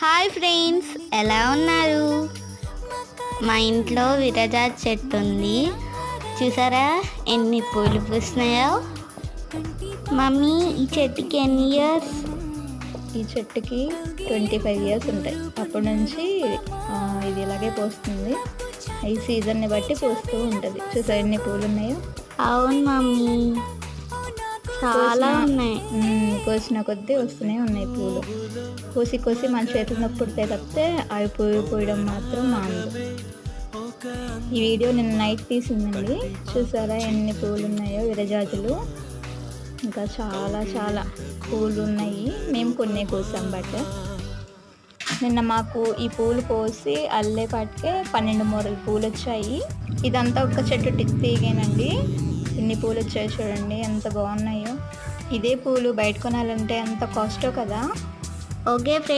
Hi friends, ఎలా ఉన్నారు? మా ఇంట్లో విరజాజి చెట్టు ఉంది. చూసారా ఎన్ని పూలు పూస్తున్నాయో? మమ్మీ, ఈ చెట్టుకి ఎన్ని ఇయర్స్? ఈ చెట్టుకి 25 ఇయర్స్ ఉంటాయి. అప్పటి నుంచి ఇది ఇలాగే పోస్తుంది. ఈ సీజన్ని బట్టి పోస్తూ ఉంటుంది. చూసా ఎన్ని పూలు ఉన్నాయో. అవును మమ్మీ, చాలా ఉన్నాయి. కోసిన కొద్దీ వస్తూనే ఉన్నాయి పూలు. కోసి కోసి మన చేతులు నొప్పి పుడితే తప్పితే అవి పోయడం మాత్రం మానదు. ఈ వీడియో నిన్న నైట్ తీసిందండి. చూసారా ఎన్ని పూలు ఉన్నాయో విరజాజులు. ఇంకా చాలా చాలా పూలు ఉన్నాయి. మేము కొన్ని కోసాం. బట్ నిన్న మాకు ఈ పూలు కోసి అల్లేపాటికే 12 మూరలు పూలు వచ్చాయి. ఇదంతా ఒక చెట్టు తీగేనండి. ఇన్ని పూలు వచ్చాయి చూడండి, ఎంత బాగున్నాయో. ఇదే పూలు బయట కొనాలంటే ఎంత కాస్టో కదా. Okay friends.